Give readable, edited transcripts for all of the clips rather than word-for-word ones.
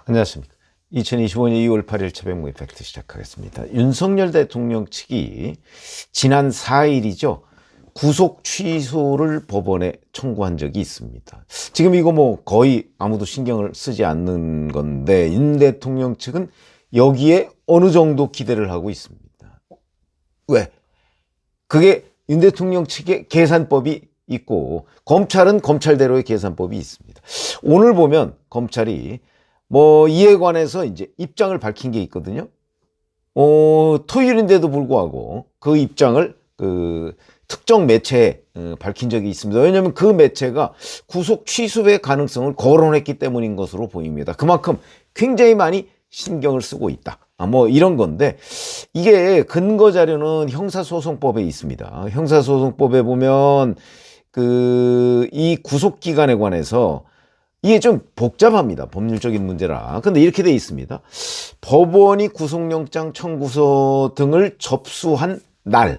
안녕하십니까. 2025년 2월 8일 최백무 이펙트 시작하겠습니다. 윤석열 대통령 측이 지난 4일이죠. 구속 취소를 법원에 청구한 적이 있습니다. 지금 이거 뭐 거의 아무도 신경을 쓰지 않는 건데 윤 대통령 측은 여기에 어느 정도 기대를 하고 있습니다. 왜? 그게 윤 대통령 측의 계산법이 있고 검찰은 검찰대로의 계산법이 있습니다. 오늘 보면 검찰이 이에 관해서 이제 입장을 밝힌 게 있거든요. 토요일인데도 불구하고 그 입장을 특정 매체에 밝힌 적이 있습니다. 왜냐하면 그 매체가 구속 취소의 가능성을 거론했기 때문인 것으로 보입니다. 그만큼 굉장히 많이 신경을 쓰고 있다. 이런 건데, 이게 근거 자료는 형사소송법에 있습니다. 형사소송법에 보면 이 구속기간에 관해서 이게 좀 복잡합니다. 법률적인 문제라. 근데 이렇게 돼 있습니다. 법원이 구속영장 청구서 등을 접수한 날,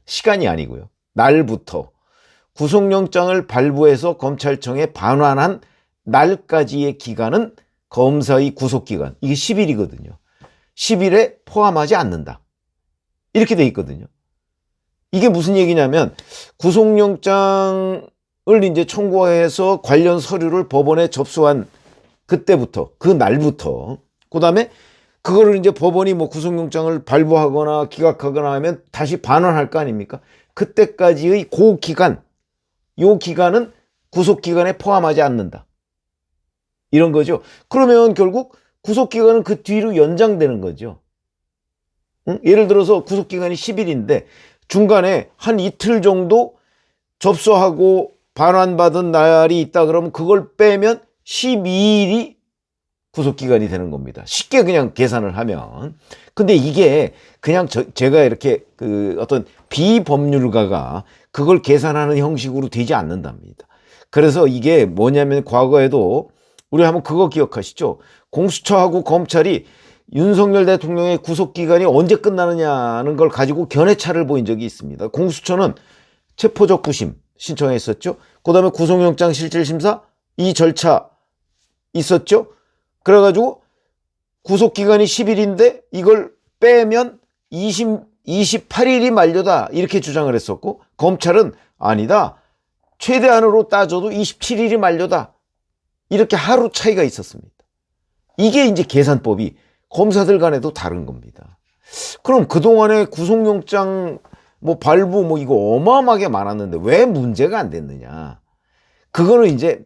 시간이 아니고요. 날부터 구속영장을 발부해서 검찰청에 반환한 날까지의 기간은 검사의 구속기간, 이게 10일이거든요. 10일에 포함하지 않는다. 이렇게 돼 있거든요. 이게 무슨 얘기냐면 구속영장 을 이제 청구해서 관련 서류를 법원에 접수한 그때부터, 그 날부터, 그 다음에 그거를 이제 법원이 구속영장을 발부하거나 기각하거나 하면 다시 반환할 거 아닙니까? 그때까지의 그 기간, 요 기간은 구속기간에 포함하지 않는다. 이런 거죠. 그러면 결국 구속기간은 그 뒤로 연장되는 거죠. 응? 예를 들어서 구속기간이 10일인데 중간에 한 이틀 정도 접수하고 반환받은 날이 있다 그러면 그걸 빼면 12일이 구속기간이 되는 겁니다. 쉽게 그냥 계산을 하면. 근데 이게 그냥 제가 이렇게 어떤 비법률가가 그걸 계산하는 형식으로 되지 않는답니다. 그래서 이게 뭐냐면 과거에도 우리 한번 그거 기억하시죠? 공수처하고 검찰이 윤석열 대통령의 구속기간이 언제 끝나느냐는 걸 가지고 견해차를 보인 적이 있습니다. 공수처는 체포적 부심 신청했었죠. 그 다음에 구속영장 실질심사 이 절차 있었죠. 그래가지고 구속기간이 10일인데 이걸 빼면 28일이 만료다 이렇게 주장을 했었고, 검찰은 아니다, 최대한으로 따져도 27일이 만료다 이렇게 하루 차이가 있었습니다. 이게 이제 계산법이 검사들 간에도 다른 겁니다. 그럼 그동안에 구속영장 발부 이거 어마어마하게 많았는데 왜 문제가 안 됐느냐. 그거는 이제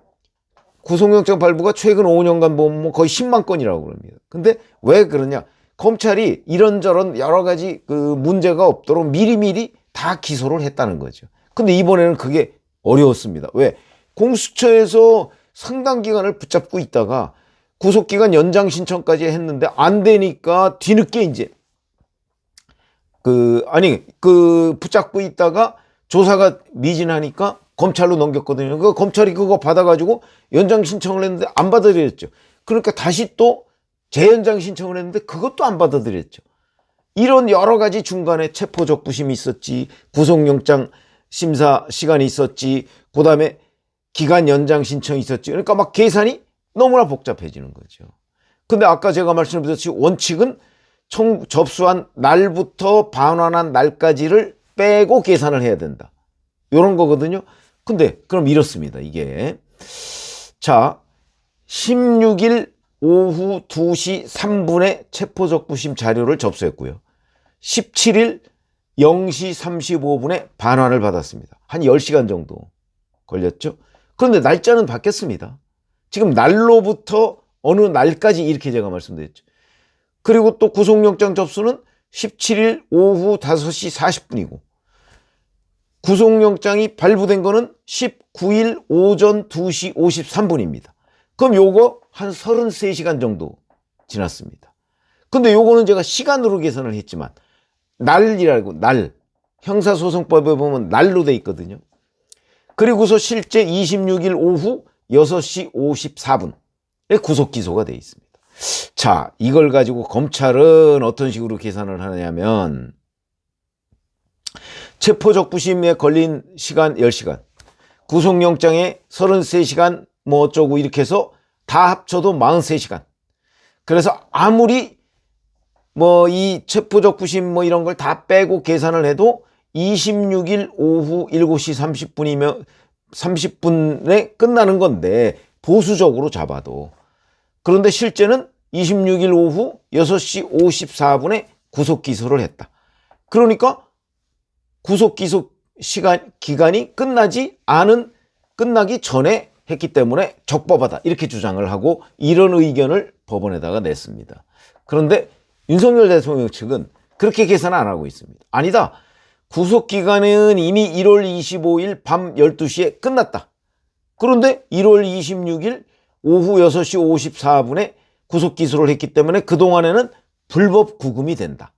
구속영장 발부가 최근 5년간 보면 거의 10만 건이라고 그럽니다. 근데 왜 그러냐. 검찰이 이런저런 여러 가지 문제가 없도록 미리미리 다 기소를 했다는 거죠. 근데 이번에는 그게 어려웠습니다. 왜? 공수처에서 상당 기간을 붙잡고 있다가 구속기간 연장 신청까지 했는데 안 되니까 뒤늦게 이제 붙잡고 있다가 조사가 미진하니까 검찰로 넘겼거든요. 검찰이 그거 받아가지고 연장 신청을 했는데 안 받아들였죠. 그러니까 다시 또 재연장 신청을 했는데 그것도 안 받아들였죠. 이런 여러 가지 중간에 체포적 부심이 있었지, 구속영장 심사 시간이 있었지, 그 다음에 기간 연장 신청이 있었지. 그러니까 막 계산이 너무나 복잡해지는 거죠. 근데 아까 제가 말씀드렸듯이 원칙은 접수한 날부터 반환한 날까지를 빼고 계산을 해야 된다. 이런 거거든요. 근데 그럼 이렇습니다. 이게 자 16일 오후 2시 3분에 체포적 부심 자료를 접수했고요. 17일 0시 35분에 반환을 받았습니다. 한 10시간 정도 걸렸죠. 그런데 날짜는 바뀌었습니다. 지금 날로부터 어느 날까지 이렇게 제가 말씀드렸죠. 그리고 또 구속영장 접수는 17일 오후 5시 40분이고 구속영장이 발부된 거는 19일 오전 2시 53분입니다. 그럼 요거 한 33시간 정도 지났습니다. 근데 요거는 제가 시간으로 계산을 했지만 날이라고, 날, 형사소송법에 보면 날로 돼 있거든요. 그리고서 실제 26일 오후 6시 54분에 구속 기소가 돼 있습니다. 자, 이걸 가지고 검찰은 어떤 식으로 계산을 하냐면 체포적 부심에 걸린 시간 10시간, 구속영장에 33시간 뭐 어쩌고 이렇게 해서 다 합쳐도 43시간. 그래서 아무리 뭐 이 체포적 구심 뭐 이런 걸 다 빼고 계산을 해도 26일 오후 7시 30분이면 30분에 끝나는 건데, 보수적으로 잡아도. 그런데 실제는 26일 오후 6시 54분에 구속 기소를 했다. 그러니까 구속 기소 기간이 끝나기 전에 했기 때문에 적법하다, 이렇게 주장을 하고 이런 의견을 법원에다가 냈습니다. 그런데 윤석열 대통령 측은 그렇게 계산 안 하고 있습니다. 아니다. 구속기간은 이미 1월 25일 밤 12시에 끝났다. 그런데 1월 26일 오후 6시 54분에 구속 기소를 했기 때문에 그동안에는 불법 구금이 된다,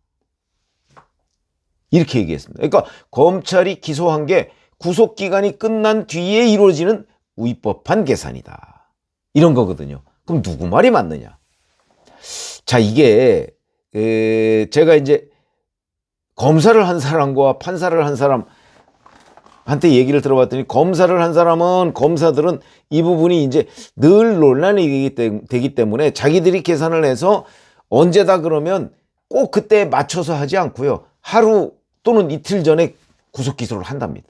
이렇게 얘기했습니다. 그러니까 검찰이 기소한 게 구속기간이 끝난 뒤에 이루어지는 위법한 계산이다, 이런 거거든요. 그럼 누구 말이 맞느냐? 자, 이게 제가 이제 검사를 한 사람과 판사를 한 사람한테 얘기를 들어봤더니, 검사를 한 사람은, 검사들은 이 부분이 이제 늘 논란이 되기 때문에 자기들이 계산을 해서 언제다 그러면 꼭 그때 맞춰서 하지 않고요, 하루 또는 이틀 전에 구속 기소를 한답니다.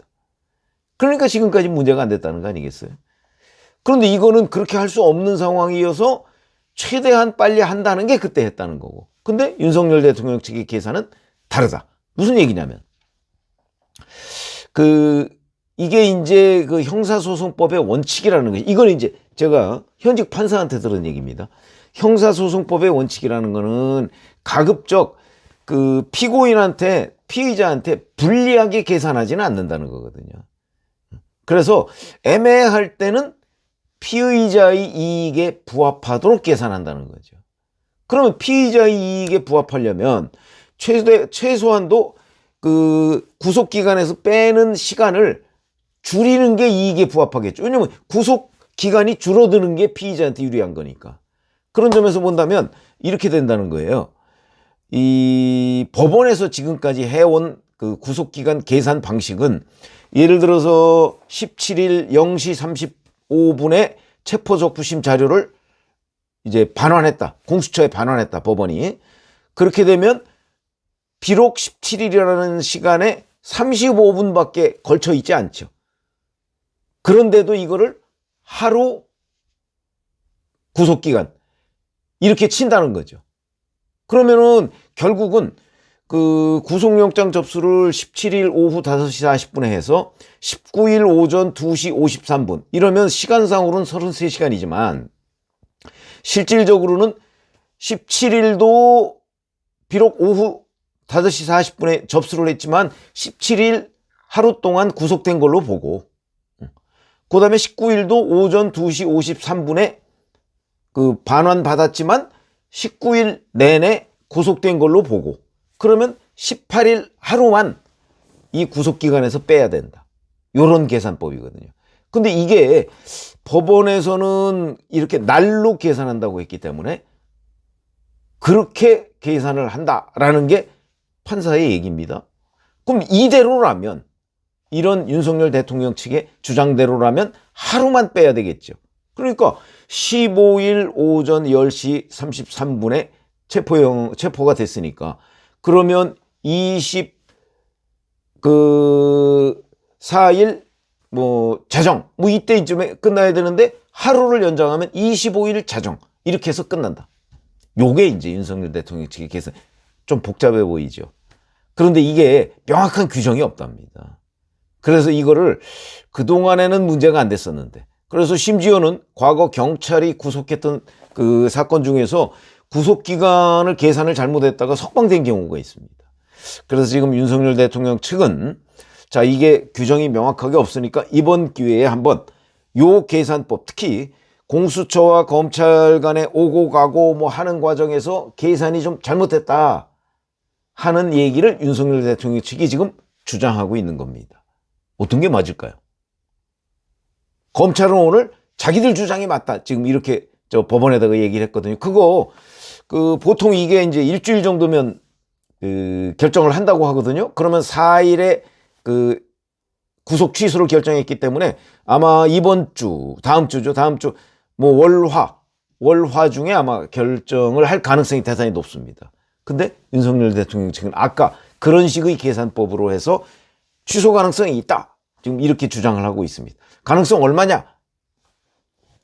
그러니까 지금까지 문제가 안 됐다는 거 아니겠어요? 그런데 이거는 그렇게 할 수 없는 상황이어서 최대한 빨리 한다는 게 그때 했다는 거고. 근데 윤석열 대통령 측의 계산은 다르다. 무슨 얘기냐면, 이게 이제 그 형사소송법의 원칙이라는 거예요. 이건 이제 제가 현직 판사한테 들은 얘기입니다. 형사소송법의 원칙이라는 거는 가급적 그 피의자한테 불리하게 계산하지는 않는다는 거거든요. 그래서 애매할 때는 피의자의 이익에 부합하도록 계산한다는 거죠. 그러면 피의자의 이익에 부합하려면 최소한도 그 구속기간에서 빼는 시간을 줄이는 게 이익에 부합하겠죠. 왜냐면 구속기간이 줄어드는 게 피의자한테 유리한 거니까. 그런 점에서 본다면 이렇게 된다는 거예요. 이 법원에서 지금까지 해온 그 구속기간 계산 방식은, 예를 들어서 17일 0시 35분에 체포적부심 자료를 이제 반환했다, 공수처에 반환했다, 법원이. 그렇게 되면 비록 17일이라는 시간에 35분밖에 걸쳐 있지 않죠. 그런데도 이거를 하루 구속기간 이렇게 친다는 거죠. 그러면은 결국은 그 구속영장 접수를 17일 오후 5시 40분에 해서 19일 오전 2시 53분, 이러면 시간상으로는 33시간이지만 실질적으로는 17일도 비록 오후 5시 40분에 접수를 했지만 17일 하루 동안 구속된 걸로 보고, 그 다음에 19일도 오전 2시 53분에 그 반환 받았지만 19일 내내 구속된 걸로 보고, 그러면 18일 하루만 이 구속기간에서 빼야 된다, 요런 계산법이거든요. 근데 이게 법원에서는 이렇게 날로 계산한다고 했기 때문에 그렇게 계산을 한다라는 게 판사의 얘기입니다. 그럼 이대로라면, 이런 윤석열 대통령 측의 주장대로라면 하루만 빼야 되겠죠. 그러니까 15일 오전 10시 33분에 체포가 됐으니까, 그러면 24일 자정 이때쯤에 끝나야 되는데 하루를 연장하면 25일 자정, 이렇게 해서 끝난다. 요게 이제 윤석열 대통령 측의 계산. 좀 복잡해 보이죠. 그런데 이게 명확한 규정이 없답니다. 그래서 이거를 그동안에는 문제가 안 됐었는데, 그래서 심지어는 과거 경찰이 구속했던 그 사건 중에서 구속기간을 계산을 잘못했다가 석방된 경우가 있습니다. 그래서 지금 윤석열 대통령 측은, 자, 이게 규정이 명확하게 없으니까 이번 기회에 한번 요 계산법, 특히 공수처와 검찰 간에 오고 가고 하는 과정에서 계산이 좀 잘못됐다 하는 얘기를 윤석열 대통령 측이 지금 주장하고 있는 겁니다. 어떤 게 맞을까요? 검찰은 오늘 자기들 주장이 맞다, 지금 이렇게 법원에다가 얘기를 했거든요. 그거 보통 이게 이제 일주일 정도면 결정을 한다고 하거든요. 그러면 4일에 구속 취소를 결정했기 때문에 아마 이번 주, 다음 주죠. 다음 주 뭐 월화 중에 아마 결정을 할 가능성이 대단히 높습니다. 근데 윤석열 대통령 측은 아까 그런 식의 계산법으로 해서 취소 가능성이 있다. 지금 이렇게 주장을 하고 있습니다. 가능성 얼마냐?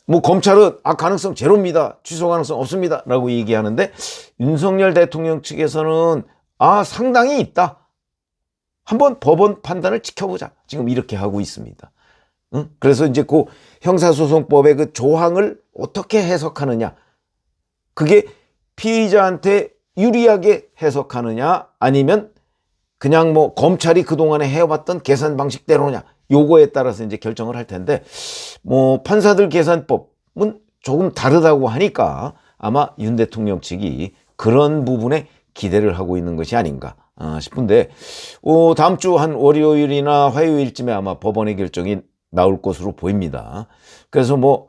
뭐 검찰은 가능성 제로입니다. 취소 가능성 없습니다. 라고 얘기하는데 윤석열 대통령 측에서는 상당히 있다. 한번 법원 판단을 지켜보자. 지금 이렇게 하고 있습니다. 응? 그래서 이제 그 형사소송법의 그 조항을 어떻게 해석하느냐. 그게 피의자한테 유리하게 해석하느냐 아니면 그냥 뭐 검찰이 그동안에 해왔던 계산 방식대로냐. 요거에 따라서 이제 결정을 할 텐데 뭐 판사들 계산법은 조금 다르다고 하니까 아마 윤 대통령 측이 그런 부분에 기대를 하고 있는 것이 아닌가 싶은데 다음 주 한 월요일이나 화요일쯤에 아마 법원의 결정이 나올 것으로 보입니다. 그래서 뭐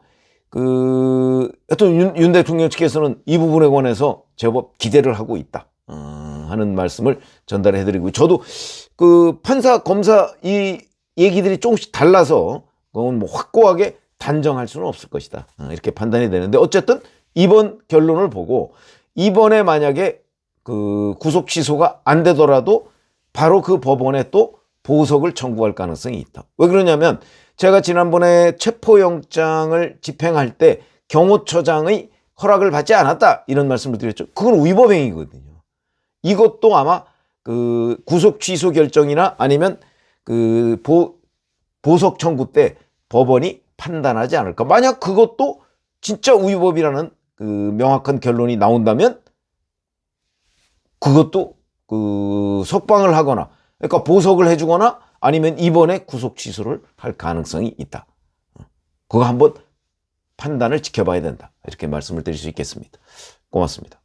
하여튼 윤 대통령 측에서는 이 부분에 관해서 제법 기대를 하고 있다 하는 말씀을 전달해드리고 저도 그 판사 검사 이 얘기들이 조금씩 달라서 그건 뭐 확고하게 단정할 수는 없을 것이다 이렇게 판단이 되는데 어쨌든 이번 결론을 보고 이번에 만약에 그 구속 취소가 안 되더라도 바로 그 법원에 또 보석을 청구할 가능성이 있다. 왜 그러냐면 제가 지난번에 체포영장을 집행할 때 경호처장의 허락을 받지 않았다 이런 말씀을 드렸죠. 그건 위법행위거든요. 이것도 아마 그 구속 취소 결정이나 아니면 그 보석 청구 때 법원이 판단하지 않을까. 만약 그것도 진짜 위법이라는 그 명확한 결론이 나온다면 그것도 그 석방을 하거나 그러니까 보석을 해주거나 아니면 이번에 구속 취소를 할 가능성이 있다. 그거 한번 판단을 지켜봐야 된다. 이렇게 말씀을 드릴 수 있겠습니다. 고맙습니다.